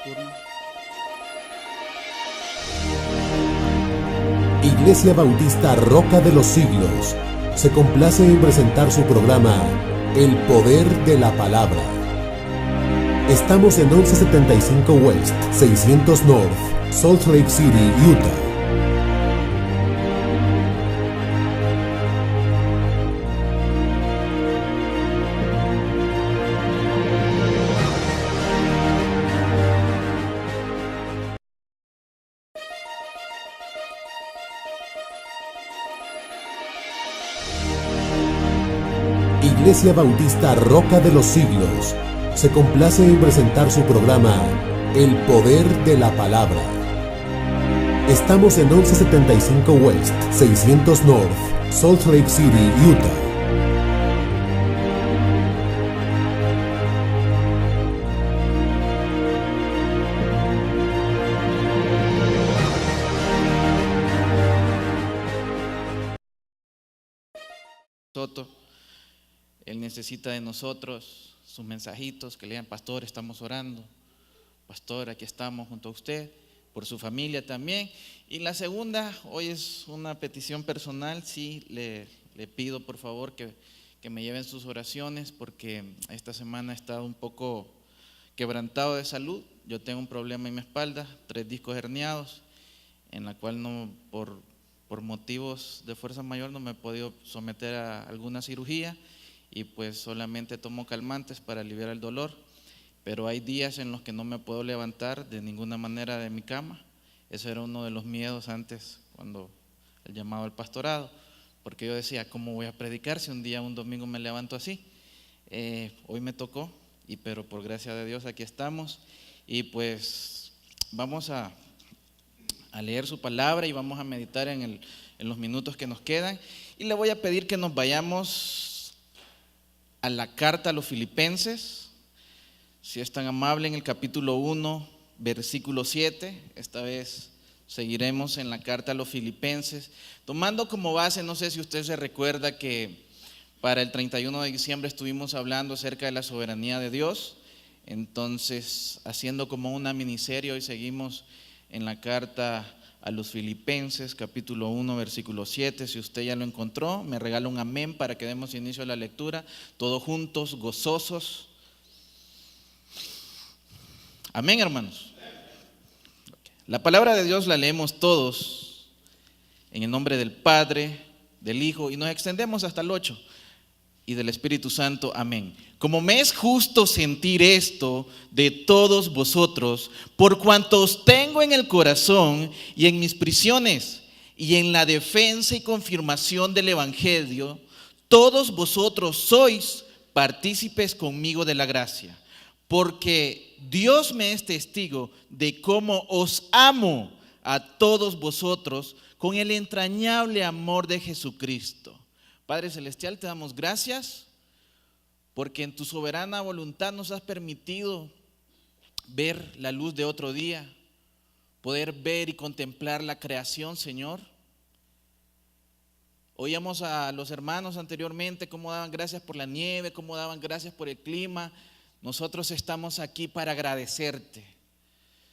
turno. Iglesia Bautista Roca de los Siglos se complace en presentar su programa El Poder de la Palabra. Estamos en 1175 West, 600 North, Salt Lake City, Utah. Iglesia Bautista Roca de los Siglos se complace en presentar su programa El Poder de la Palabra. Estamos en 1175 West, 600 North, Salt Lake City, Utah. Soto, él necesita de nosotros sus mensajitos, que le digan: pastor, estamos orando, pastor, aquí estamos junto a usted, por su familia también. Y la segunda, hoy es una petición personal, sí, le pido por favor que me lleven sus oraciones, porque esta semana he estado un poco quebrantado de salud. Yo tengo un problema en mi espalda, 3 discos herniados, en la cual por motivos de fuerza mayor no me he podido someter a alguna cirugía, y pues solamente tomo calmantes para aliviar el dolor, pero hay días en los que no me puedo levantar de ninguna manera de mi cama. Eso era uno de los miedos antes, cuando el llamado al pastorado, porque yo decía: ¿cómo voy a predicar si un domingo me levanto así? Hoy me tocó, pero por gracia de Dios aquí estamos, y pues vamos a leer su palabra y vamos a meditar en los minutos que nos quedan. Y le voy a pedir que nos vayamos a la carta a los Filipenses, si es tan amable, en el capítulo 1, versículo 7. Esta vez seguiremos en la carta a los Filipenses, tomando como base, no sé si usted se recuerda que para el 31 de diciembre estuvimos hablando acerca de la soberanía de Dios. Entonces, haciendo como una miniserie, hoy seguimos en la carta a los Filipenses, capítulo 1, versículo 7. Si usted ya lo encontró, me regala un amén para que demos inicio a la lectura, todos juntos, gozosos. Amén, hermanos. La palabra de Dios la leemos todos en el nombre del Padre, del Hijo, y nos extendemos hasta el 8, y del Espíritu Santo. Amén. Como me es justo sentir esto de todos vosotros, por cuanto os tengo en el corazón y en mis prisiones, y en la defensa y confirmación del Evangelio, todos vosotros sois partícipes conmigo de la gracia, porque Dios me es testigo de cómo os amo a todos vosotros con el entrañable amor de Jesucristo. Padre Celestial, te damos gracias porque en tu soberana voluntad nos has permitido ver la luz de otro día, poder ver y contemplar la creación, Señor. Oíamos a los hermanos anteriormente cómo daban gracias por la nieve, cómo daban gracias por el clima. Nosotros estamos aquí para agradecerte.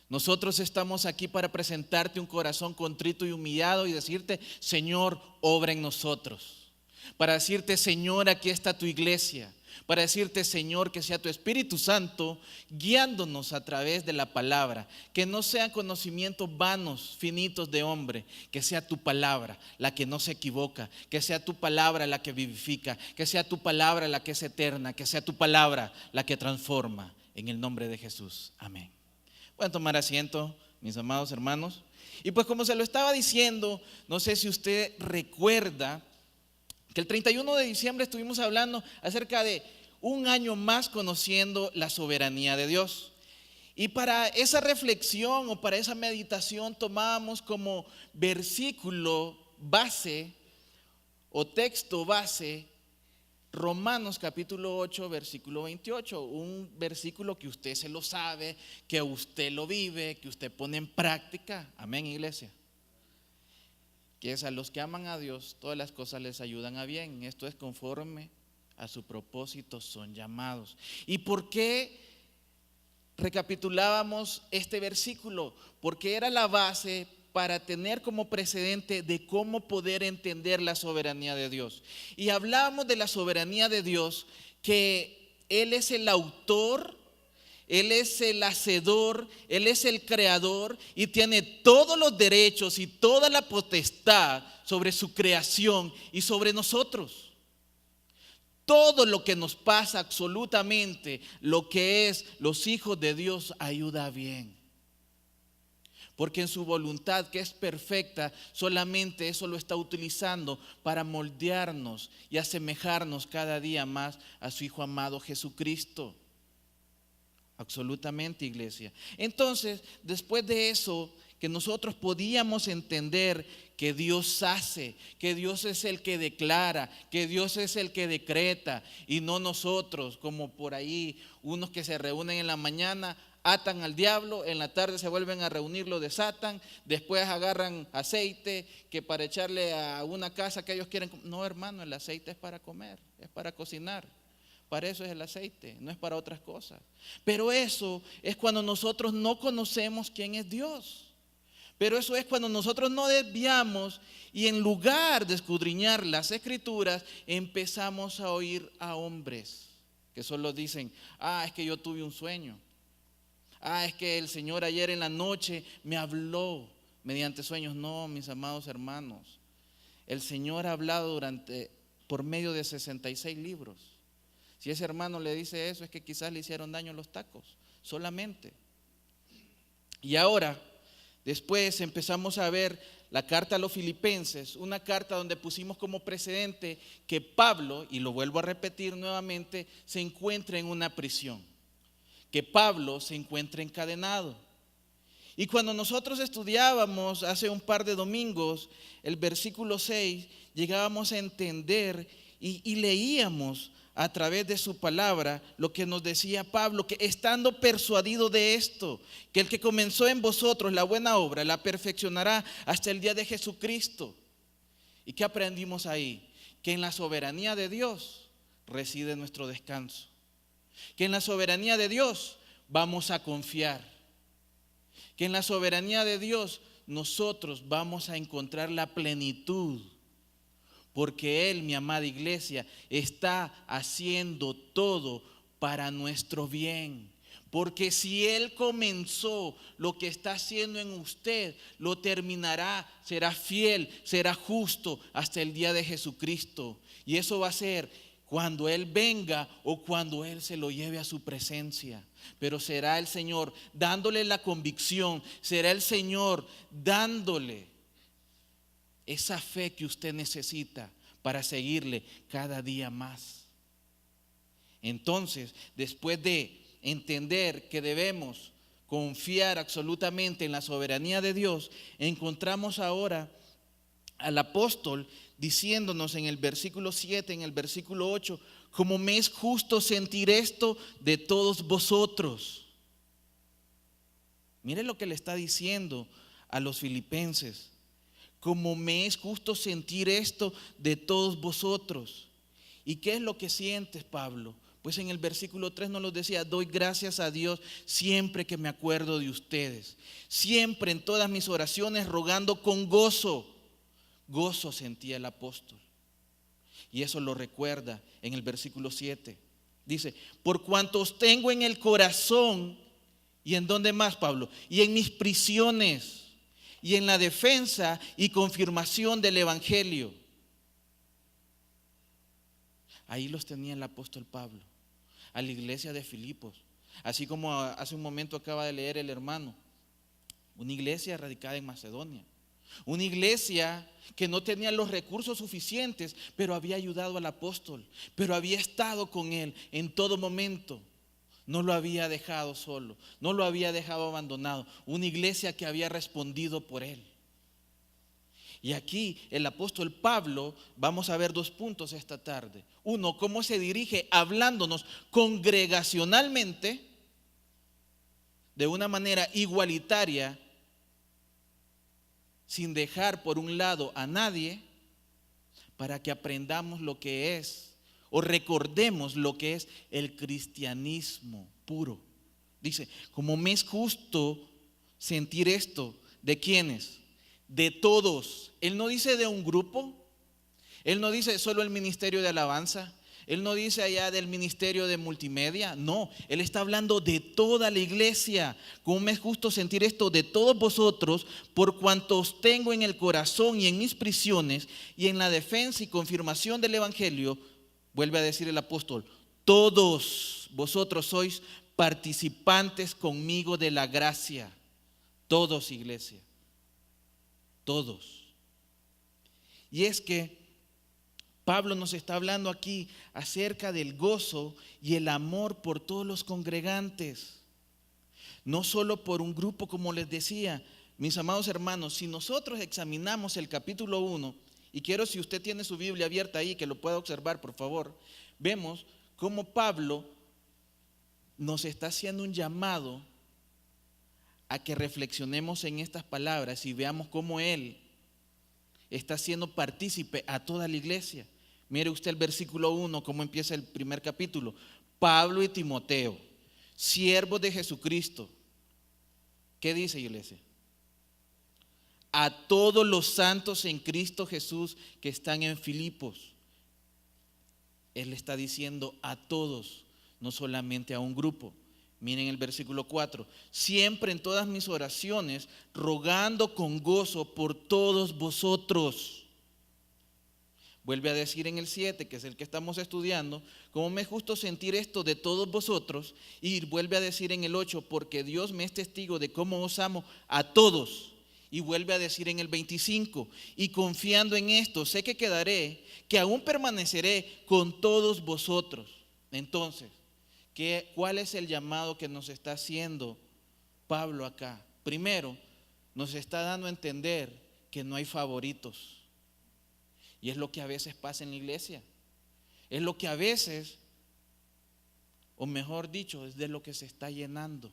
Nosotros estamos aquí para presentarte un corazón contrito y humillado y decirte: Señor, obra en nosotros. Para decirte: Señor, aquí está tu iglesia. Para decirte: Señor, que sea tu Espíritu Santo guiándonos a través de la palabra. Que no sean conocimientos vanos, finitos de hombre. Que sea tu palabra la que no se equivoca. Que sea tu palabra la que vivifica. Que sea tu palabra la que es eterna. Que sea tu palabra la que transforma. En el nombre de Jesús. Amén. Pueden tomar asiento, mis amados hermanos. Y pues, como se lo estaba diciendo, no sé si usted recuerda que el 31 de diciembre estuvimos hablando acerca de un año más conociendo la soberanía de Dios. Y para esa reflexión o para esa meditación tomábamos como versículo base o texto base Romanos capítulo 8, versículo 28, un versículo que usted se lo sabe, que usted lo vive, que usted pone en práctica. Amén, iglesia. Que es: a los que aman a Dios, todas las cosas les ayudan a bien. Esto es conforme a su propósito son llamados. ¿Y por qué recapitulábamos este versículo porque era la base para tener como precedente de cómo poder entender la soberanía de Dios. Y hablábamos de la soberanía de Dios, que Él es el autor, Él es el hacedor, Él es el creador y tiene todos los derechos y toda la potestad sobre su creación y sobre nosotros. Todo lo que nos pasa, absolutamente lo que es los hijos de Dios, ayuda bien. Porque en su voluntad, que es perfecta, solamente eso lo está utilizando para moldearnos y asemejarnos cada día más a su Hijo amado Jesucristo. Absolutamente, iglesia. Entonces, después de eso, que nosotros podíamos entender que Dios hace, que Dios es el que declara, que Dios es el que decreta y no nosotros, como por ahí unos que se reúnen en la mañana, atan al diablo, en la tarde se vuelven a reunir, lo desatan, después agarran aceite que para echarle a una casa que ellos quieren. No, hermano, el aceite es para comer, es para cocinar. Para eso es el aceite, no es para otras cosas. Pero eso es cuando nosotros no conocemos quién es Dios. Pero eso es cuando nosotros no desviamos y en lugar de escudriñar las escrituras, empezamos a oír a hombres que solo dicen: es que yo tuve un sueño. Es que el Señor ayer en la noche me habló mediante sueños. No, mis amados hermanos, el Señor ha hablado por medio de 66 libros. Si ese hermano le dice eso, es que quizás le hicieron daño los tacos, solamente. Y ahora, después empezamos a ver la carta a los Filipenses, una carta donde pusimos como precedente que Pablo, y lo vuelvo a repetir nuevamente, se encuentra en una prisión, que Pablo se encuentra encadenado. Y cuando nosotros estudiábamos hace un par de domingos el versículo 6, llegábamos a entender y leíamos a través de su palabra lo que nos decía Pablo, que estando persuadido de esto, que el que comenzó en vosotros la buena obra la perfeccionará hasta el día de Jesucristo. ¿Y qué aprendimos ahí? Que en la soberanía de Dios reside nuestro descanso, que en la soberanía de Dios vamos a confiar, que en la soberanía de Dios nosotros vamos a encontrar la plenitud. Porque Él, mi amada iglesia, está haciendo todo para nuestro bien. Porque si Él comenzó lo que está haciendo en usted, lo terminará, será fiel, será justo hasta el día de Jesucristo. Y eso va a ser cuando Él venga o cuando Él se lo lleve a su presencia. Pero será el Señor dándole la convicción, será el Señor dándole esa fe que usted necesita para seguirle cada día más. Entonces, después de entender que debemos confiar absolutamente en la soberanía de Dios, encontramos ahora al apóstol diciéndonos en el versículo 7, en el versículo 8, como me es justo sentir esto de todos vosotros. Mire lo que le está diciendo a los filipenses. Como me es justo sentir esto de todos vosotros. ¿Y qué es lo que sientes, Pablo? Pues en el versículo 3 nos lo decía: doy gracias a Dios siempre que me acuerdo de ustedes. Siempre en todas mis oraciones rogando con gozo. Gozo sentía el apóstol. Y eso lo recuerda en el versículo 7. Dice: por cuanto os tengo en el corazón. ¿Y en dónde más, Pablo? Y en mis prisiones. Y en la defensa y confirmación del evangelio. Ahí los tenía el apóstol Pablo, a la iglesia de Filipos. Así como hace un momento acaba de leer el hermano, una iglesia radicada en Macedonia. Una iglesia que no tenía los recursos suficientes, pero había ayudado al apóstol, pero había estado con él en todo momento. No lo había dejado solo, no lo había dejado abandonado. Una iglesia que había respondido por él. Y aquí el apóstol Pablo, vamos a ver 2 puntos esta tarde. Uno, cómo se dirige hablándonos congregacionalmente, de una manera igualitaria, sin dejar por un lado a nadie, para que aprendamos lo que es, o recordemos lo que es el cristianismo puro, Dice, como me es justo sentir esto. ¿De quiénes? De todos. Él no dice de un grupo. Él no dice solo el ministerio de alabanza. Él no dice allá del ministerio de multimedia. No, Él está hablando de toda la iglesia. Como me es justo sentir esto de todos vosotros, por cuanto os tengo en el corazón y en mis prisiones y en la defensa y confirmación del evangelio. Vuelve a decir el apóstol, todos vosotros sois participantes conmigo de la gracia. Todos, iglesia. Todos. Y es que Pablo nos está hablando aquí acerca del gozo y el amor por todos los congregantes. No solo por un grupo, como les decía. Mis amados hermanos, si nosotros examinamos el capítulo 1, y quiero, si usted tiene su Biblia abierta ahí, que lo pueda observar, por favor, vemos cómo Pablo nos está haciendo un llamado a que reflexionemos en estas palabras y veamos cómo Él está siendo partícipe a toda la iglesia. Mire usted el versículo 1, cómo empieza el primer capítulo. Pablo y Timoteo, siervos de Jesucristo. ¿Qué dice, iglesia? A todos los santos en Cristo Jesús que están en Filipos. Él está diciendo a todos, no solamente a un grupo. Miren el versículo 4. Siempre en todas mis oraciones, rogando con gozo por todos vosotros. Vuelve a decir en el 7, que es el que estamos estudiando, como me es justo sentir esto de todos vosotros. Y vuelve a decir en el 8, porque Dios me es testigo de cómo os amo a todos. Y vuelve a decir en el 25, y confiando en esto, sé que quedaré, que aún permaneceré con todos vosotros. Entonces, ¿cuál es el llamado que nos está haciendo Pablo acá? Primero, nos está dando a entender que no hay favoritos. Y es lo que a veces pasa en la iglesia. Es lo que a veces, o mejor dicho, es de lo que se está llenando.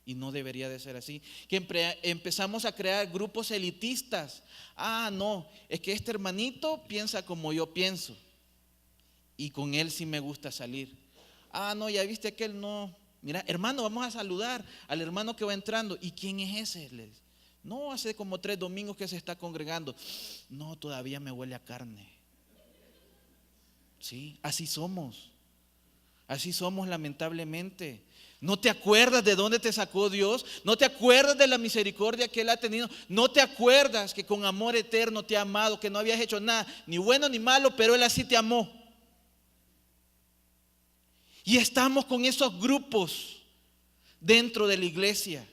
Y no debería de ser así. Que empezamos a crear grupos elitistas. Ah, no, es que este hermanito piensa como yo pienso. Y con él sí me gusta salir. Ah, no, ya viste que él no. Mira, hermano, vamos a saludar al hermano que va entrando. ¿Y quién es ese? No, hace como 3 domingos que se está congregando. No, todavía me huele a carne. Sí, así somos. Así somos, lamentablemente. ¿No te acuerdas de dónde te sacó Dios? ¿No te acuerdas de la misericordia que Él ha tenido? ¿No te acuerdas que con amor eterno te ha amado, que no habías hecho nada, ni bueno ni malo, pero Él así te amó? Y estamos con esos grupos dentro de la iglesia,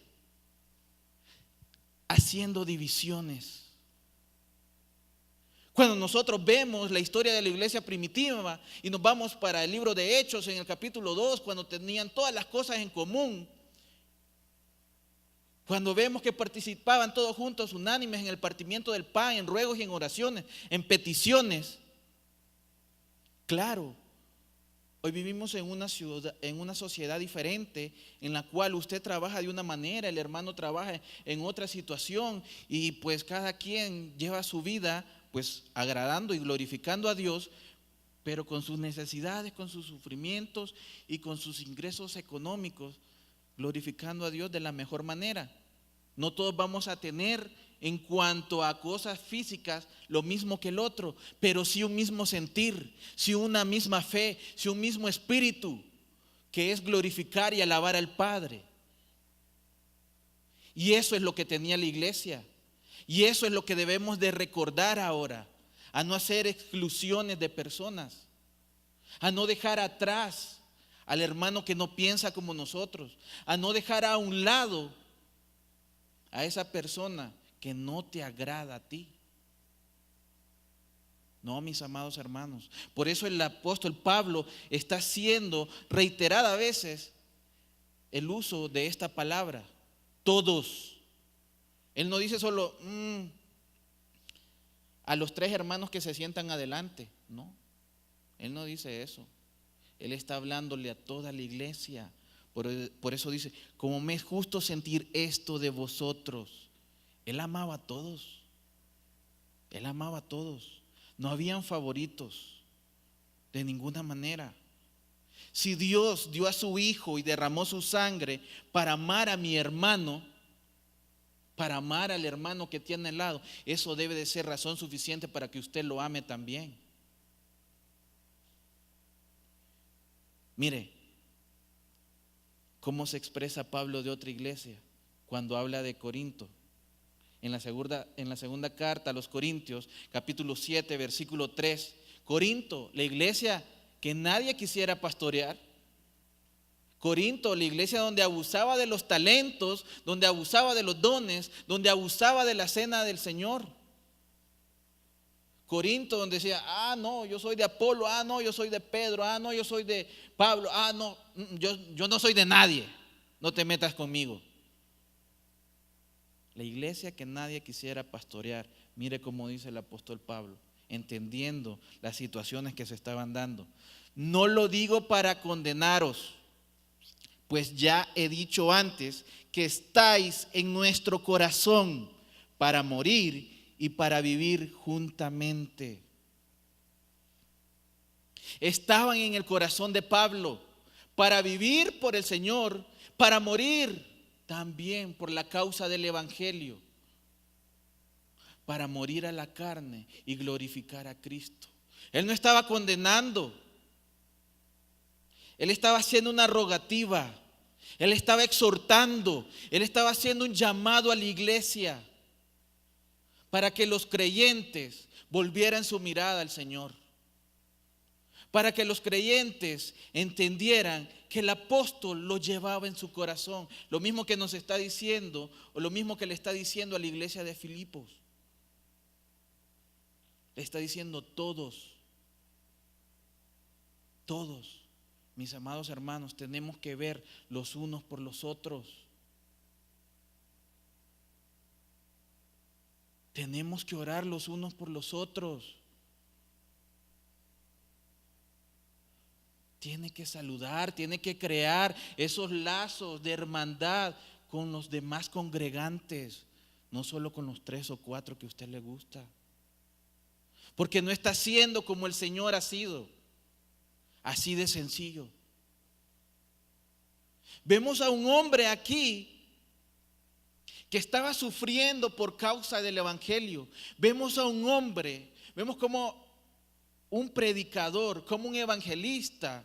haciendo divisiones. Cuando nosotros vemos la historia de la iglesia primitiva y nos vamos para el libro de Hechos en el capítulo 2, cuando tenían todas las cosas en común, cuando vemos que participaban todos juntos, unánimes en el partimiento del pan, en ruegos y en oraciones, en peticiones. Claro, hoy vivimos en una sociedad diferente, en la cual usted trabaja de una manera, el hermano trabaja en otra situación, y pues cada quien lleva su vida pues agradando y glorificando a Dios, pero con sus necesidades, con sus sufrimientos y con sus ingresos económicos, glorificando a Dios de la mejor manera. No todos vamos a tener en cuanto a cosas físicas lo mismo que el otro, pero sí un mismo sentir, sí una misma fe, sí un mismo espíritu, que es glorificar y alabar al Padre. Y eso es lo que tenía la iglesia. Y eso es lo que debemos de recordar ahora, a no hacer exclusiones de personas, a no dejar atrás al hermano que no piensa como nosotros, a no dejar a un lado a esa persona que no te agrada a ti. No, mis amados hermanos. Por eso el apóstol Pablo está haciendo reiterada veces el uso de esta palabra, todos. Él no dice solo a los 3 hermanos que se sientan adelante. No, Él no dice eso. Él está hablándole a toda la iglesia. Por eso dice, como me es justo sentir esto de vosotros. Él amaba a todos. Él amaba a todos. No habían favoritos de ninguna manera. Si Dios dio a su Hijo y derramó su sangre para amar a mi hermano, para amar al hermano que tiene al lado, eso debe de ser razón suficiente para que usted lo ame también. Mire, ¿cómo se expresa Pablo de otra iglesia cuando habla de Corinto? En la segunda carta a los Corintios, capítulo 7, versículo 3. Corinto, la iglesia que nadie quisiera pastorear. Corinto, la iglesia donde abusaba de los talentos, donde abusaba de los dones, donde abusaba de la cena del Señor. Corinto, donde decía, no, yo soy de Apolo, no, yo soy de Pedro, no, yo soy de Pablo, no, yo no soy de nadie, no te metas conmigo. La iglesia que nadie quisiera pastorear. Mire cómo dice el apóstol Pablo, entendiendo las situaciones que se estaban dando. No lo digo para condenaros, pues ya he dicho antes que estáis en nuestro corazón para morir y para vivir juntamente. Estaban en el corazón de Pablo para vivir por el Señor, para morir también por la causa del evangelio, para morir a la carne y glorificar a Cristo. Él no estaba condenando, él estaba haciendo una rogativa, él estaba exhortando, él estaba haciendo un llamado a la iglesia para que los creyentes volvieran su mirada al Señor, para que los creyentes entendieran que el apóstol lo llevaba en su corazón. Lo mismo que nos está diciendo, o lo mismo que le está diciendo a la iglesia de Filipos. Le está diciendo todos, mis amados hermanos, tenemos que ver los unos por los otros. Tenemos que orar los unos por los otros. Tiene que saludar, tiene que crear esos lazos de hermandad con los demás congregantes, no solo con los 3 o 4 que a usted le gusta. Porque no está siendo como el Señor ha sido, así de sencillo. Vemos a un hombre aquí que estaba sufriendo por causa del evangelio. Vemos a un hombre, vemos como un predicador, como un evangelista,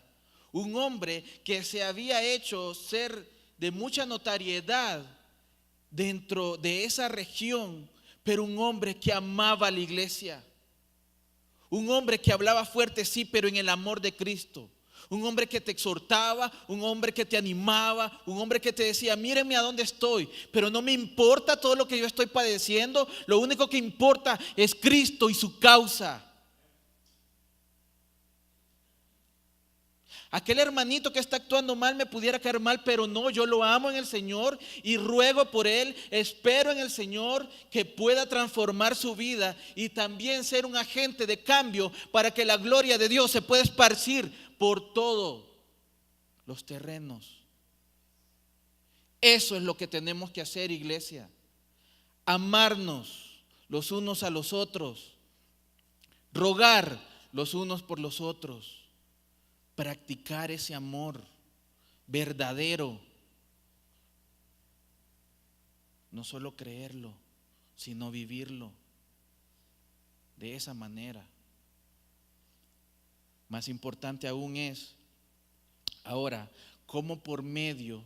un hombre que se había hecho ser de mucha notoriedad dentro de esa región, pero un hombre que amaba a la iglesia, un hombre que hablaba fuerte, sí, pero en el amor de Cristo, un hombre que te exhortaba, un hombre que te animaba, un hombre que te decía, mírenme a dónde estoy, pero no me importa todo lo que yo estoy padeciendo, lo único que importa es Cristo y su causa. Aquel hermanito que está actuando mal me pudiera caer mal, pero no, yo lo amo en el Señor y ruego por él, espero en el Señor que pueda transformar su vida y también ser un agente de cambio para que la gloria de Dios se pueda esparcir por todos los terrenos. Eso es lo que tenemos que hacer, iglesia. Amarnos los unos a los otros, rogar los unos por los otros. Practicar ese amor verdadero, no solo creerlo, sino vivirlo de esa manera. Más importante aún es, ahora, cómo por medio,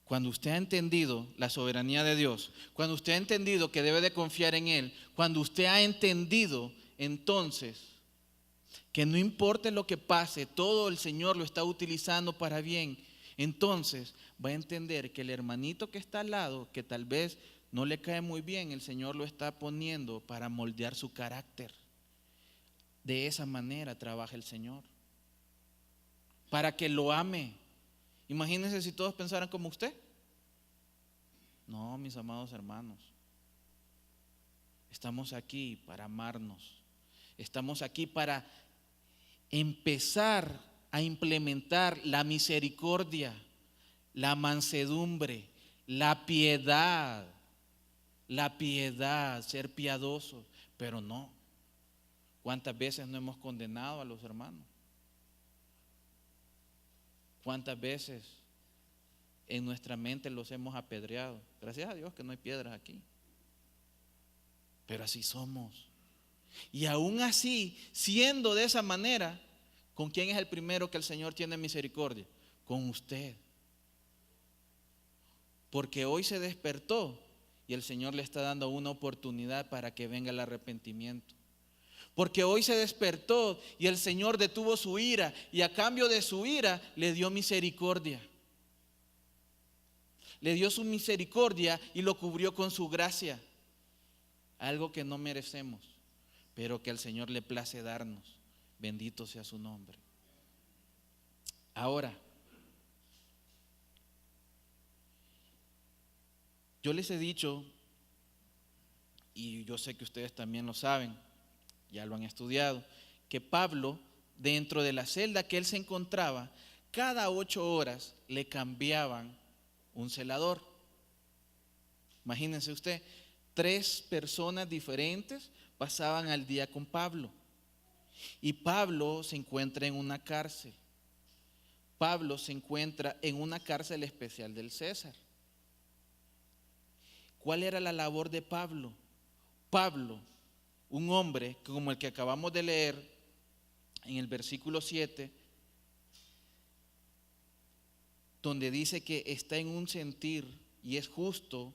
cuando usted ha entendido la soberanía de Dios, cuando usted ha entendido que debe de confiar en Él, cuando usted ha entendido entonces que no importe lo que pase, todo el Señor lo está utilizando para bien, entonces va a entender que el hermanito que está al lado, que tal vez no le cae muy bien, el Señor lo está poniendo para moldear su carácter. De esa manera trabaja el Señor, para que lo ame. Imagínense si todos pensaran como usted. No, mis amados hermanos, estamos aquí para amarnos, estamos aquí para empezar a implementar la misericordia, la mansedumbre, la piedad, ser piadoso. Pero no, ¿cuántas veces no hemos condenado a los hermanos? ¿Cuántas veces en nuestra mente los hemos apedreado? Gracias a Dios que no hay piedras aquí. Pero así somos. Y aún así, siendo de esa manera, ¿con quién es el primero que el Señor tiene misericordia? Con usted. Porque hoy se despertó y el Señor le está dando una oportunidad para que venga el arrepentimiento. Porque hoy se despertó y el Señor detuvo su ira y a cambio de su ira le dio misericordia. Le dio su misericordia y lo cubrió con su gracia. Algo que no merecemos, pero que al Señor le place darnos. Bendito sea su nombre. Ahora, yo les he dicho, y yo sé que ustedes también lo saben, ya lo han estudiado, que Pablo, dentro de la celda que él se encontraba, cada 8 horas le cambiaban un celador. Imagínense usted, 3 personas diferentes pasaban al día con Pablo. Y Pablo se encuentra en una cárcel. Pablo se encuentra en una cárcel especial del César. ¿Cuál era la labor de Pablo? Pablo, un hombre como el que acabamos de leer en el versículo 7, donde dice que está en un sentir y es justo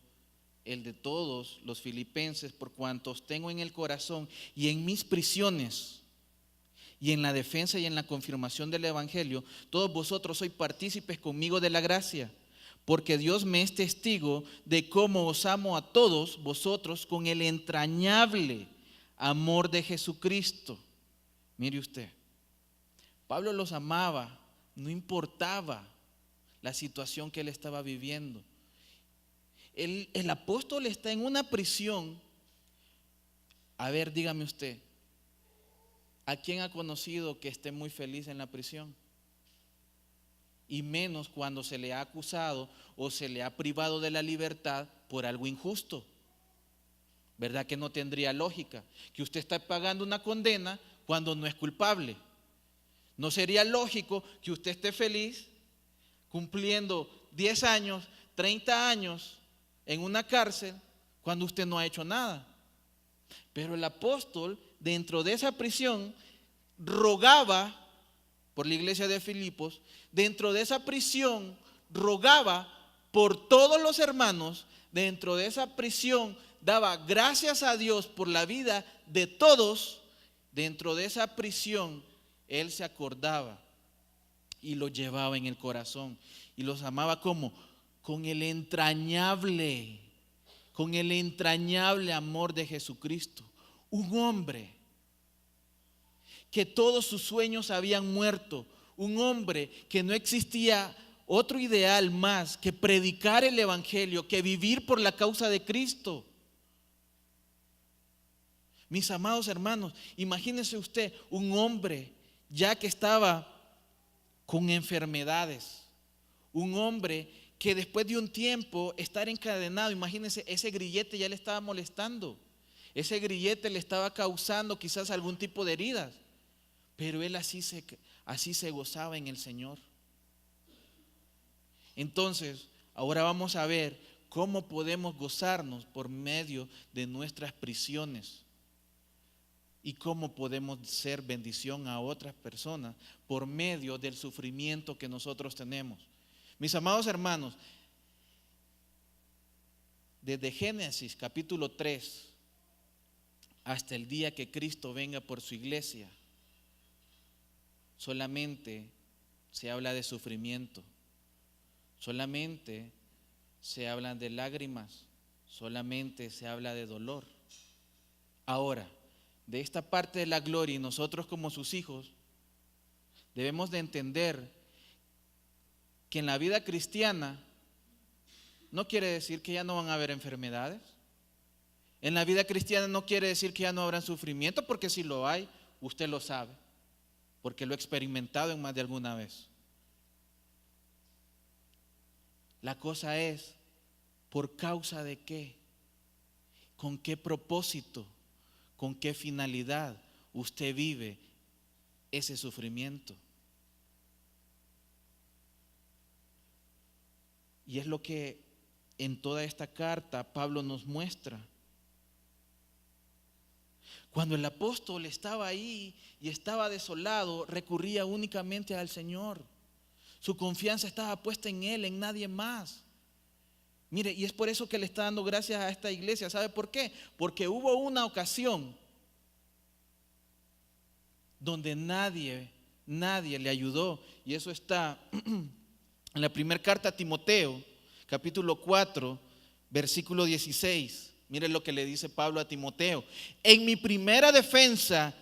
el de todos los filipenses, por cuantos tengo en el corazón y en mis prisiones y en la defensa y en la confirmación del evangelio, todos vosotros sois partícipes conmigo de la gracia, porque Dios me es testigo de cómo os amo a todos vosotros con el entrañable amor de Jesucristo. Mire usted, Pablo los amaba, no importaba la situación que él estaba viviendo. El apóstol está en una prisión. A ver, dígame usted, ¿a quién ha conocido que esté muy feliz en la prisión? Y menos cuando se le ha acusado o se le ha privado de la libertad por algo injusto. ¿Verdad que no tendría lógica? Que usted está pagando una condena cuando no es culpable. ¿No sería lógico que usted esté feliz cumpliendo 10 años, 30 años en una cárcel cuando usted no ha hecho nada? Pero el apóstol, dentro de esa prisión, rogaba por la iglesia de Filipos, dentro de esa prisión rogaba por todos los hermanos, dentro de esa prisión daba gracias a Dios por la vida de todos. Dentro de esa prisión él se acordaba y los llevaba en el corazón y los amaba como con el entrañable amor de Jesucristo. Un hombre que todos sus sueños habían muerto, un hombre que no existía otro ideal más que predicar el evangelio, que vivir por la causa de Cristo. Mis amados hermanos, imagínese usted un hombre ya que estaba con enfermedades, un hombre que después de un tiempo estar encadenado, imagínese, ese grillete ya le estaba molestando, ese grillete le estaba causando quizás algún tipo de heridas, pero él así se gozaba en el Señor. Entonces, ahora vamos a ver cómo podemos gozarnos por medio de nuestras prisiones y cómo podemos ser bendición a otras personas por medio del sufrimiento que nosotros tenemos. Mis amados hermanos, desde Génesis capítulo 3 hasta el día que Cristo venga por su iglesia, solamente se habla de sufrimiento, solamente se habla de lágrimas, solamente se habla de dolor. Ahora, de esta parte de la gloria, y nosotros como sus hijos debemos de entender que en la vida cristiana no quiere decir que ya no van a haber enfermedades. En la vida cristiana no quiere decir que ya no habrá sufrimiento, porque si lo hay, usted lo sabe, porque lo he experimentado en más de alguna vez. La cosa es, ¿por causa de qué? ¿Con qué propósito? ¿Con qué finalidad usted vive ese sufrimiento? Y es lo que en toda esta carta Pablo nos muestra. Cuando el apóstol estaba ahí y estaba desolado, recurría únicamente al Señor. Su confianza estaba puesta en Él, en nadie más. Mire, y es por eso que le está dando gracias a esta iglesia. ¿Sabe por qué? Porque hubo una ocasión donde nadie le ayudó. Y eso está en la primera carta a Timoteo, capítulo 4, versículo 16. Miren lo que le dice Pablo a Timoteo. En mi primera defensa,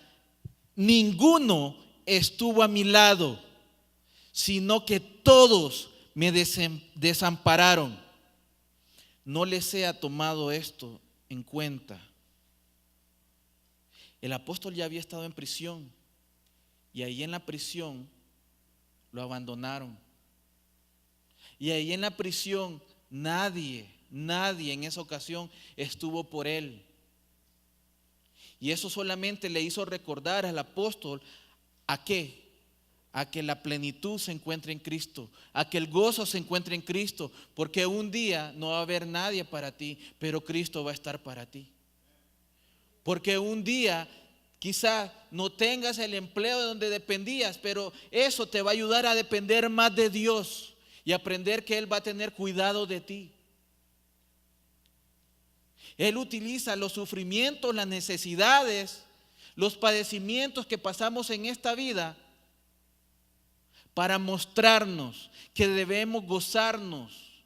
ninguno estuvo a mi lado, sino que todos me desampararon. No les he tomado esto en cuenta. El apóstol ya había estado en prisión y ahí en la prisión lo abandonaron. Y ahí en la prisión nadie en esa ocasión estuvo por él. Y eso solamente le hizo recordar al apóstol ¿a qué? A que la plenitud se encuentre en Cristo, a que el gozo se encuentre en Cristo, porque un día no va a haber nadie para ti, pero Cristo va a estar para ti. Porque un día quizás no tengas el empleo de donde dependías, pero eso te va a ayudar a depender más de Dios y aprender que Él va a tener cuidado de ti. Él utiliza los sufrimientos, las necesidades, los padecimientos que pasamos en esta vida para mostrarnos que debemos gozarnos,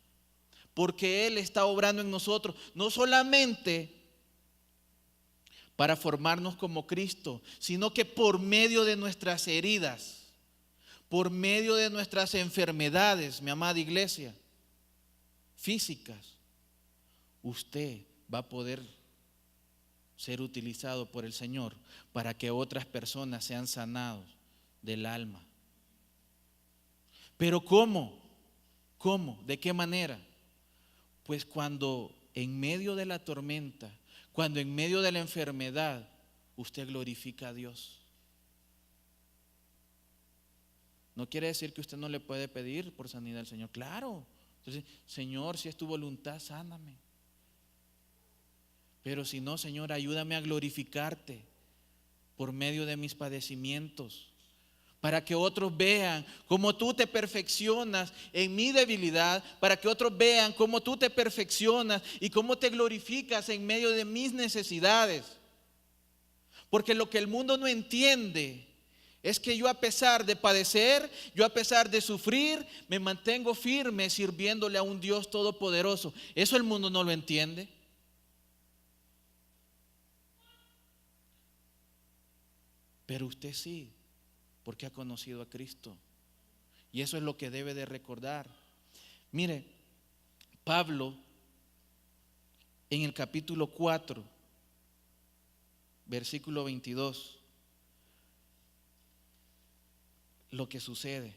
porque Él está obrando en nosotros, no solamente para formarnos como Cristo, sino que por medio de nuestras heridas, por medio de nuestras enfermedades, mi amada iglesia, físicas, usted va a poder ser utilizado por el Señor para que otras personas sean sanados del alma. Pero ¿cómo? ¿De qué manera? Pues cuando en medio de la tormenta, cuando en medio de la enfermedad, usted glorifica a Dios. No quiere decir que usted no le puede pedir por sanidad al Señor. Claro. Entonces, Señor, si es tu voluntad, sáname. Pero si no, Señor, ayúdame a glorificarte por medio de mis padecimientos, para que otros vean cómo tú te perfeccionas en mi debilidad, para que otros vean cómo tú te perfeccionas y cómo te glorificas en medio de mis necesidades. Porque lo que el mundo no entiende es que yo, a pesar de padecer, yo a pesar de sufrir, me mantengo firme sirviéndole a un Dios todopoderoso. Eso el mundo no lo entiende. Pero usted sí, porque ha conocido a Cristo. Y eso es lo que debe de recordar. Mire, Pablo en el capítulo 4, versículo 22, lo que sucede.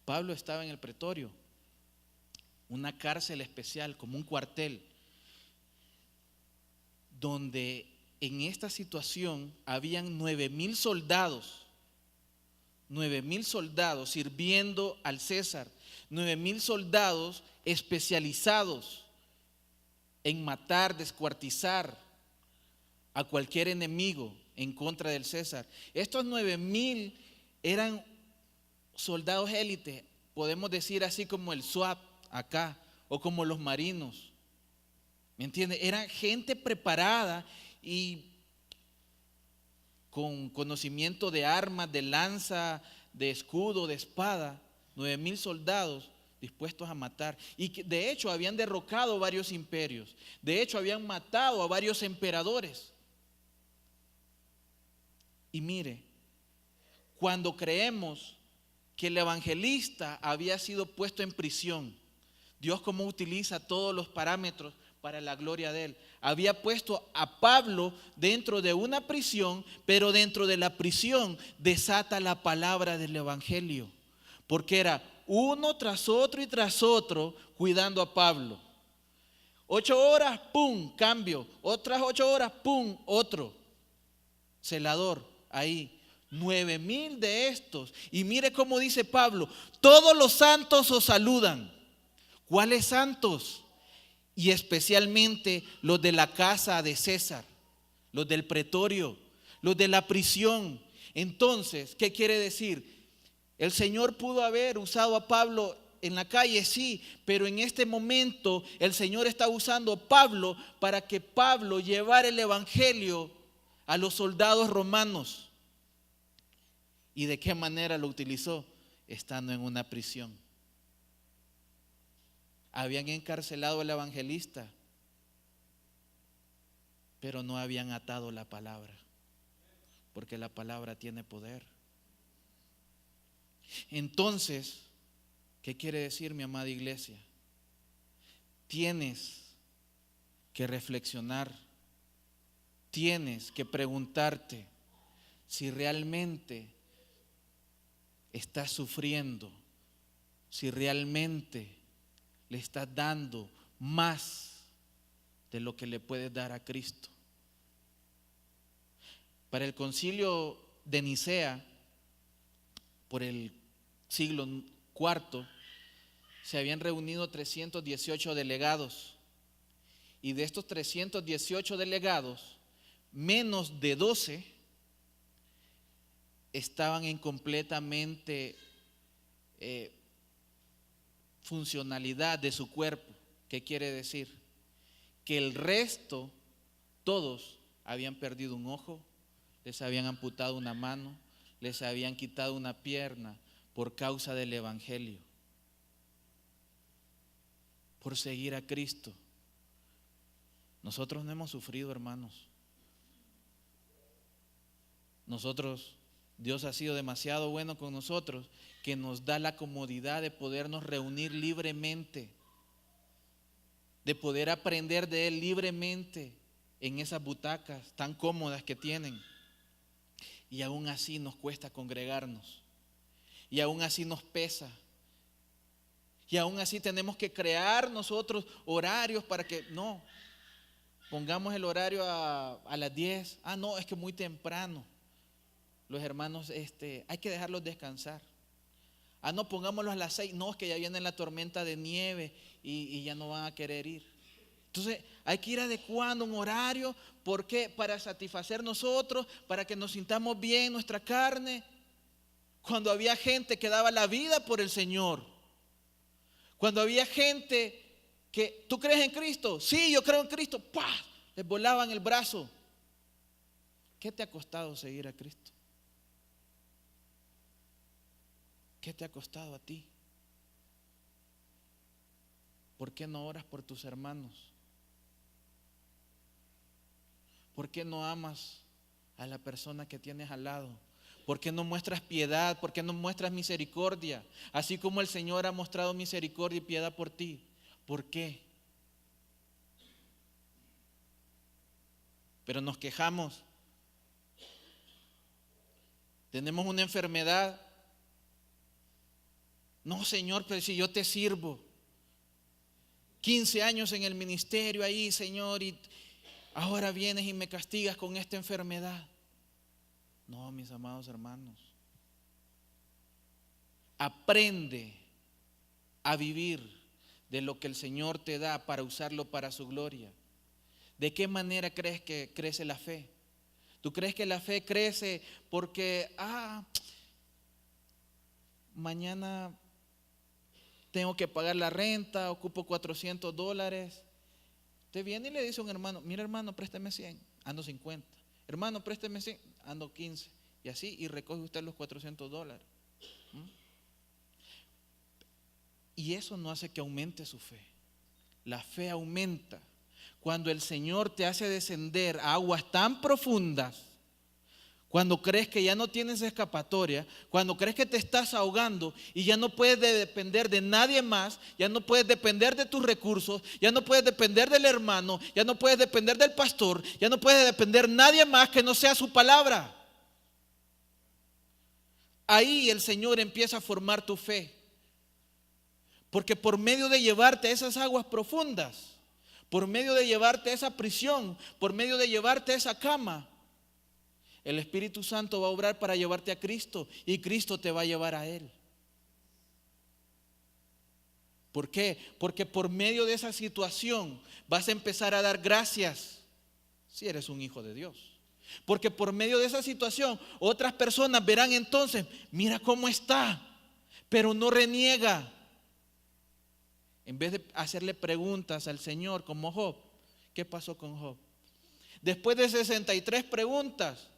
Pablo estaba en el pretorio, una cárcel especial, como un cuartel, donde en esta situación habían 9,000 soldados, 9,000 soldados sirviendo al César, 9,000 soldados especializados en matar, descuartizar a cualquier enemigo en contra del César. Estos 9,000 eran soldados élite, podemos decir así como el SWAT acá, o como los marinos. ¿Me entiende? Era gente preparada y con conocimiento de armas, de lanza, de escudo, de espada. 9,000 soldados dispuestos a matar. Y que de hecho habían derrocado varios imperios. De hecho habían matado a varios emperadores. Y mire, cuando creemos que el evangelista había sido puesto en prisión, Dios, cómo utiliza todos los parámetros para la gloria de Él. Había puesto a Pablo dentro de una prisión, pero dentro de la prisión desata la palabra del evangelio, porque era uno tras otro y tras otro cuidando a Pablo. 8 horas, pum, cambio. Otras 8 horas, pum, otro celador ahí. 9,000 de estos. Y mire cómo dice Pablo: todos los santos os saludan. ¿Cuáles santos? Y especialmente los de la casa de César, los del pretorio, los de la prisión. Entonces, ¿qué quiere decir? El Señor pudo haber usado a Pablo en la calle, sí, pero en este momento el Señor está usando a Pablo para que Pablo llevara el evangelio a los soldados romanos. ¿Y de qué manera lo utilizó? Estando en una prisión. Habían encarcelado al evangelista, pero no habían atado la palabra, porque la palabra tiene poder. Entonces, ¿qué quiere decir, mi amada iglesia? Tienes que reflexionar, tienes que preguntarte si realmente estás sufriendo, si realmente le estás dando más de lo que le puedes dar a Cristo. Para el concilio de Nicea, por el siglo IV, se habían reunido 318 delegados. Y de estos 318 delegados, menos de 12 estaban en completamente funcionalidad de su cuerpo. ¿Qué quiere decir? Que el resto, todos habían perdido un ojo, les habían amputado una mano, les habían quitado una pierna por causa del evangelio, por seguir a Cristo. Nosotros no hemos sufrido, hermanos. Dios ha sido demasiado bueno con nosotros, que nos da la comodidad de podernos reunir libremente, de poder aprender de Él libremente en esas butacas tan cómodas que tienen. Y aún así nos cuesta congregarnos, y aún así nos pesa, y aún así tenemos que crear nosotros horarios para que no pongamos el horario a las 10. No, es que muy temprano. Los hermanos, hay que dejarlos descansar. No, pongámoslos a las 6. No, es que ya viene la tormenta de nieve y ya no van a querer ir. Entonces hay que ir adecuando un horario. ¿Por qué? Para satisfacer nosotros, para que nos sintamos bien nuestra carne. Cuando había gente que daba la vida por el Señor, cuando había gente que, ¿tú crees en Cristo? Sí, yo creo en Cristo. ¡Pah! Les volaban el brazo. ¿Qué te ha costado seguir a Cristo? ¿Qué te ha costado a ti? ¿Por qué no oras por tus hermanos? ¿Por qué no amas a la persona que tienes al lado? ¿Por qué no muestras piedad? ¿Por qué no muestras misericordia? Así como el Señor ha mostrado misericordia y piedad por ti. ¿Por qué? Pero nos quejamos. Tenemos una enfermedad. No, Señor, pero si yo te sirvo. 15 años en el ministerio ahí, Señor, y ahora vienes y me castigas con esta enfermedad. No, mis amados hermanos. Aprende a vivir de lo que el Señor te da para usarlo para su gloria. ¿De qué manera crees que crece la fe? ¿Tú crees que la fe crece porque, mañana tengo que pagar la renta, ocupo $400? Usted viene y le dice a un hermano: mira, hermano, présteme 100, ando 50. Hermano, présteme 100, ando 15. Y así, y recoge usted los $400. Y eso no hace que aumente su fe. La fe aumenta cuando el Señor te hace descender a aguas tan profundas, cuando crees que ya no tienes escapatoria, cuando crees que te estás ahogando y ya no puedes depender de nadie más, ya no puedes depender de tus recursos, ya no puedes depender del hermano, ya no puedes depender del pastor, ya no puedes depender de nadie más que no sea su palabra. Ahí el Señor empieza a formar tu fe, porque por medio de llevarte a esas aguas profundas, por medio de llevarte a esa prisión, por medio de llevarte a esa cama, El Espíritu Santo va a obrar para llevarte a Cristo y Cristo te va a llevar a Él. ¿Por qué? Porque por medio de esa situación vas a empezar a dar gracias si eres un hijo de Dios. Porque por medio de esa situación otras personas verán entonces, mira cómo está, pero no reniega. En vez de hacerle preguntas al Señor como Job. ¿Qué pasó con Job? Después de 63 preguntas,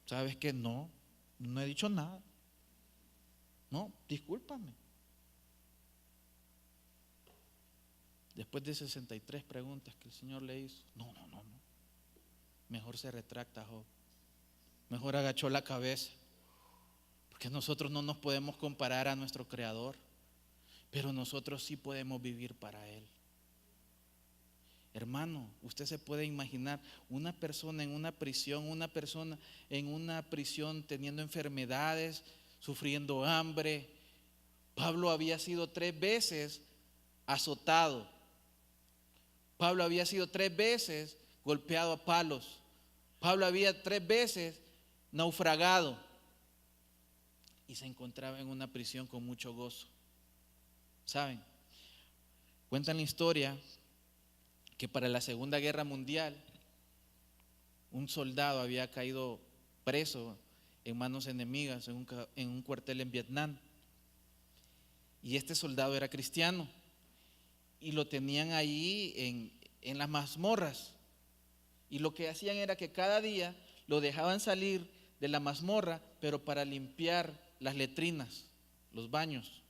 ¿sabes qué? No he dicho nada. No, discúlpame. Después de 63 preguntas que el Señor le hizo, no. Mejor se retracta Job. Mejor agachó la cabeza. Porque nosotros no nos podemos comparar a nuestro Creador, pero nosotros sí podemos vivir para Él. Hermano, usted se puede imaginar una persona en una prisión, teniendo enfermedades, sufriendo hambre. Pablo había sido 3 veces azotado. Pablo había sido 3 veces golpeado a palos. Pablo había 3 veces naufragado y se encontraba en una prisión con mucho gozo. ¿Saben? Cuentan la historia que para la Segunda Guerra Mundial un soldado había caído preso en manos enemigas en un cuartel en Vietnam. Y este soldado era cristiano y lo tenían ahí en las mazmorras. Y lo que hacían era que cada día lo dejaban salir de la mazmorra, pero para limpiar las letrinas, los baños.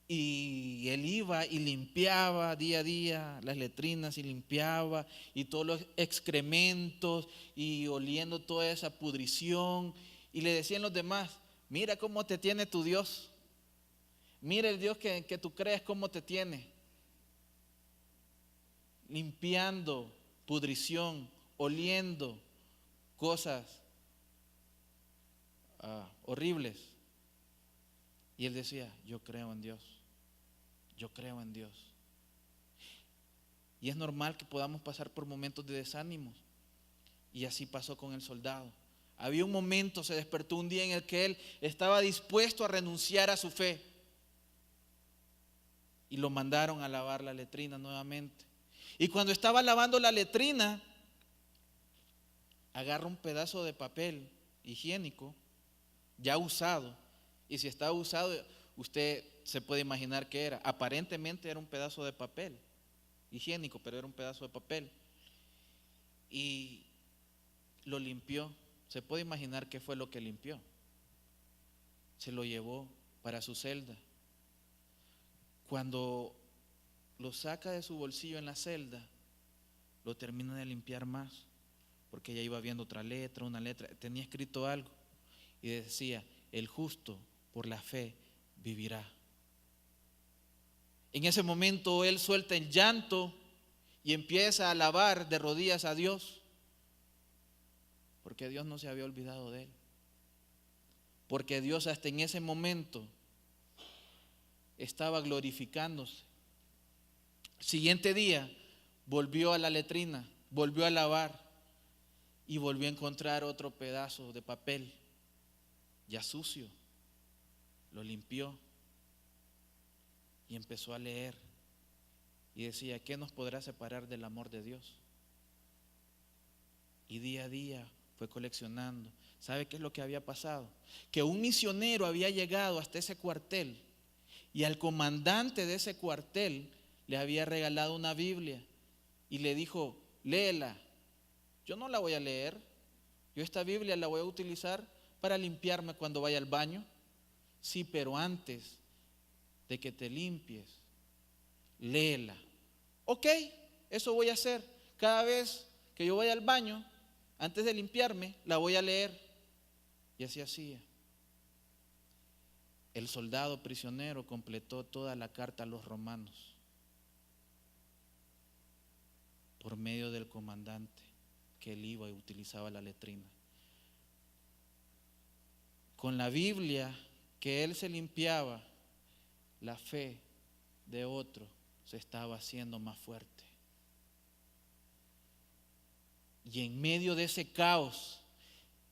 Y él iba y limpiaba día a día las letrinas y limpiaba y todos los excrementos y oliendo toda esa pudrición. Y le decían los demás, mira cómo te tiene tu Dios. Mira el Dios que tú crees cómo te tiene. Limpiando pudrición, oliendo cosas horribles. Y él decía, yo creo en Dios. Yo creo en Dios. Y es normal que podamos pasar por momentos de desánimo. Y así pasó con el soldado. Había un momento, se despertó un día en el que él estaba dispuesto a renunciar a su fe. Y lo mandaron a lavar la letrina nuevamente. Y cuando estaba lavando la letrina, agarra un pedazo de papel higiénico, ya usado. Y si estaba usado, usted se puede imaginar qué era. Aparentemente era un pedazo de papel higiénico, pero era un pedazo de papel. Y lo limpió. Se puede imaginar qué fue lo que limpió. Se lo llevó para su celda. Cuando lo saca de su bolsillo en la celda, lo termina de limpiar más, porque ya iba viendo una letra, tenía escrito algo y decía, el justo por la fe vivirá. En ese momento él suelta el llanto y empieza a alabar de rodillas a Dios, porque Dios no se había olvidado de él, porque Dios hasta en ese momento estaba glorificándose. Siguiente día volvió a la letrina, volvió a lavar y volvió a encontrar otro pedazo de papel ya sucio. Lo limpió y empezó a leer y decía, ¿qué nos podrá separar del amor de Dios? Y día a día fue coleccionando. ¿Sabe qué es lo que había pasado? Que un misionero había llegado hasta ese cuartel y al comandante de ese cuartel le había regalado una Biblia y le dijo, léela. Yo no la voy a leer, yo esta Biblia la voy a utilizar para limpiarme cuando vaya al baño. Sí, pero antes de que te limpies, léela. Ok, eso voy a hacer. Cada vez que yo vaya al baño, antes de limpiarme, la voy a leer. Y así hacía. El soldado prisionero completó toda la carta a los romanos por medio del comandante que él iba y utilizaba la letrina. Con la Biblia que él se limpiaba, la fe de otro se estaba haciendo más fuerte. Y en medio de ese caos,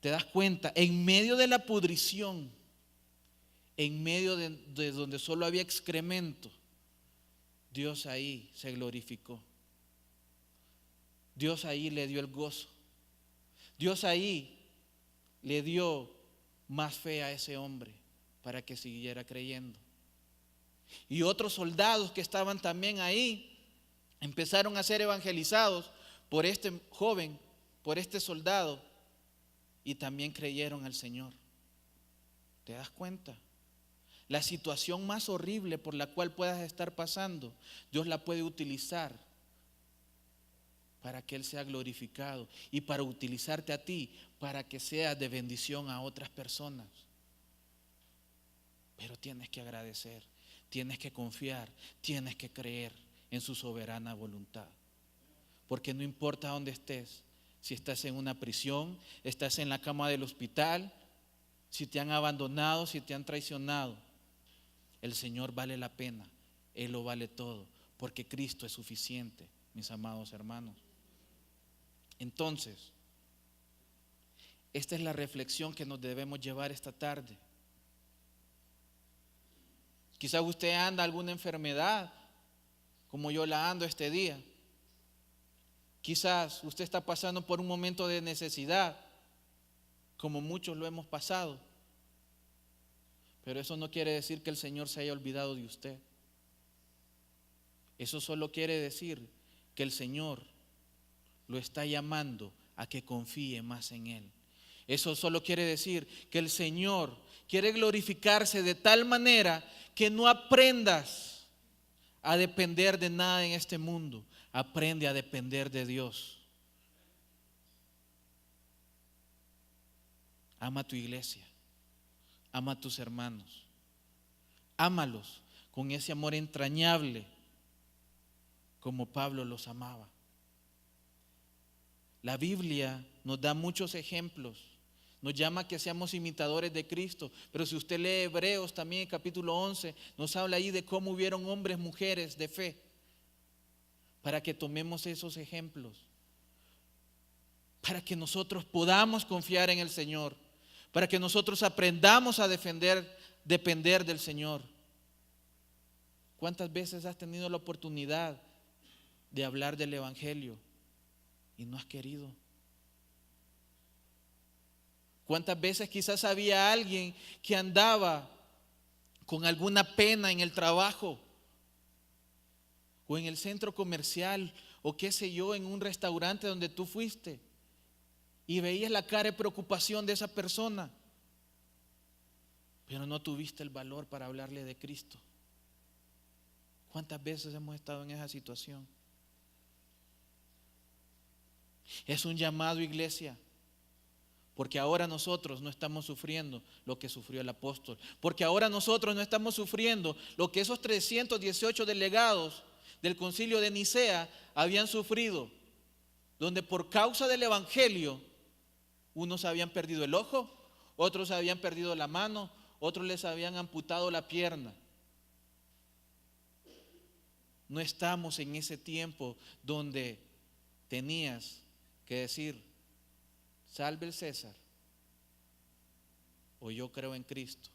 te das cuenta, en medio de la pudrición, en medio de donde solo había excremento, Dios ahí se glorificó. Dios ahí le dio el gozo. Dios ahí le dio más fe a ese hombre para que siguiera creyendo. Y otros soldados que estaban también ahí empezaron a ser evangelizados por este joven, por este soldado, y también creyeron al Señor. ¿Te das cuenta? La situación más horrible por la cual puedas estar pasando, Dios la puede utilizar para que Él sea glorificado y para utilizarte a ti, para que seas de bendición a otras personas. Pero tienes que agradecer, tienes que confiar, tienes que creer en su soberana voluntad. Porque no importa dónde estés, si estás en una prisión, estás en la cama del hospital, si te han abandonado, si te han traicionado, el Señor vale la pena, Él lo vale todo, porque Cristo es suficiente, mis amados hermanos. Entonces, esta es la reflexión que nos debemos llevar esta tarde. Quizás usted anda alguna enfermedad, como yo la ando este día. Quizás usted está pasando por un momento de necesidad, como muchos lo hemos pasado. Pero eso no quiere decir que el Señor se haya olvidado de usted. Eso solo quiere decir que el Señor lo está llamando a que confíe más en Él. Eso solo quiere decir que el Señor quiere glorificarse de tal manera que no aprendas a depender de nada en este mundo. Aprende a depender de Dios. Ama a tu iglesia. Ama a tus hermanos. Ámalos con ese amor entrañable como Pablo los amaba. La Biblia nos da muchos ejemplos. Nos llama a que seamos imitadores de Cristo. Pero si usted lee Hebreos también, en capítulo 11, nos habla ahí de cómo hubieron hombres, mujeres de fe. Para que tomemos esos ejemplos. Para que nosotros podamos confiar en el Señor. Para que nosotros aprendamos a depender del Señor. ¿Cuántas veces has tenido la oportunidad de hablar del Evangelio y no has querido? ¿Cuántas veces quizás había alguien que andaba con alguna pena en el trabajo o en el centro comercial o qué sé yo, en un restaurante donde tú fuiste y veías la cara de preocupación de esa persona, pero no tuviste el valor para hablarle de Cristo? ¿Cuántas veces hemos estado en esa situación? Es un llamado, iglesia, porque ahora nosotros no estamos sufriendo lo que sufrió el apóstol, porque ahora nosotros no estamos sufriendo lo que esos 318 delegados del concilio de Nicea habían sufrido, donde por causa del evangelio unos habían perdido el ojo, otros habían perdido la mano, otros les habían amputado la pierna. No estamos en ese tiempo donde tenías que decir: salve el César, o yo creo en Cristo,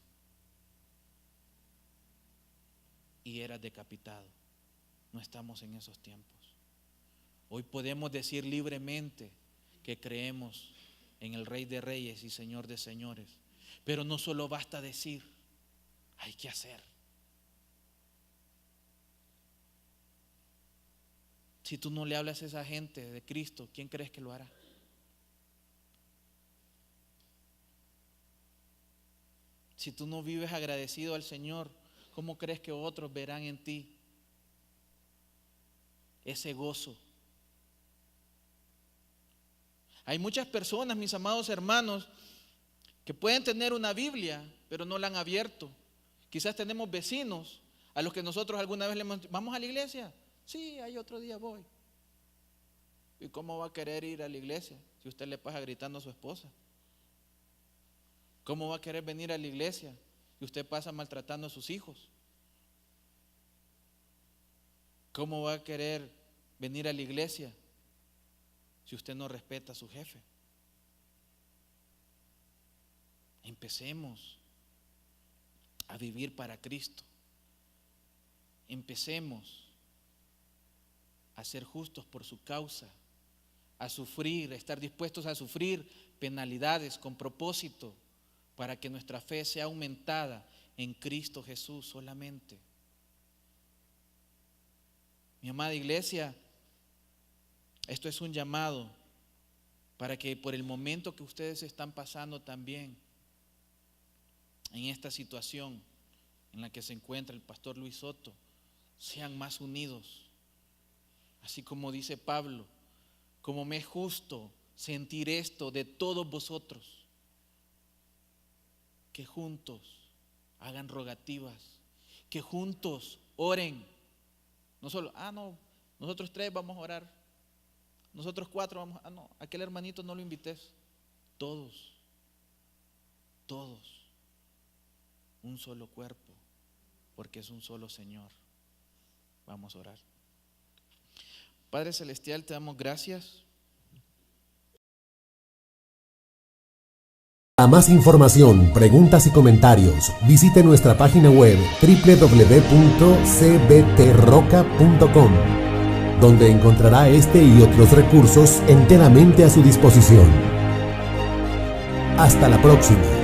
y eras decapitado. No estamos en esos tiempos. Hoy podemos decir libremente que creemos en el Rey de Reyes y Señor de Señores, pero no solo basta decir, hay que hacer. Si tú no le hablas a esa gente de Cristo, ¿quién crees que lo hará? Si tú no vives agradecido al Señor, ¿cómo crees que otros verán en ti ese gozo? Hay muchas personas, mis amados hermanos, que pueden tener una Biblia, pero no la han abierto. Quizás tenemos vecinos a los que nosotros alguna vez le hemos dicho: ¿vamos a la iglesia? Sí, ahí otro día voy. ¿Y cómo va a querer ir a la iglesia si usted le pasa gritando a su esposa? ¿Cómo va a querer venir a la iglesia si usted pasa maltratando a sus hijos? ¿Cómo va a querer venir a la iglesia si usted no respeta a su jefe? Empecemos a vivir para Cristo. Empecemos a ser justos por su causa, a sufrir, a estar dispuestos a sufrir penalidades con propósito para que nuestra fe sea aumentada en Cristo Jesús solamente. Mi amada iglesia, esto es un llamado para que por el momento que ustedes están pasando también en esta situación en la que se encuentra el pastor Luis Soto, sean más unidos. Así como dice Pablo, como me es justo sentir esto de todos vosotros, que juntos hagan rogativas, que juntos oren. No solo, no, nosotros 3 vamos a orar, nosotros 4 vamos a, no, aquel hermanito no lo invites. Todos, un solo cuerpo, porque es un solo Señor. Vamos a orar. Padre Celestial, te damos gracias. Para más información, preguntas y comentarios, visite nuestra página web www.cbtroca.com, donde encontrará este y otros recursos enteramente a su disposición. Hasta la próxima.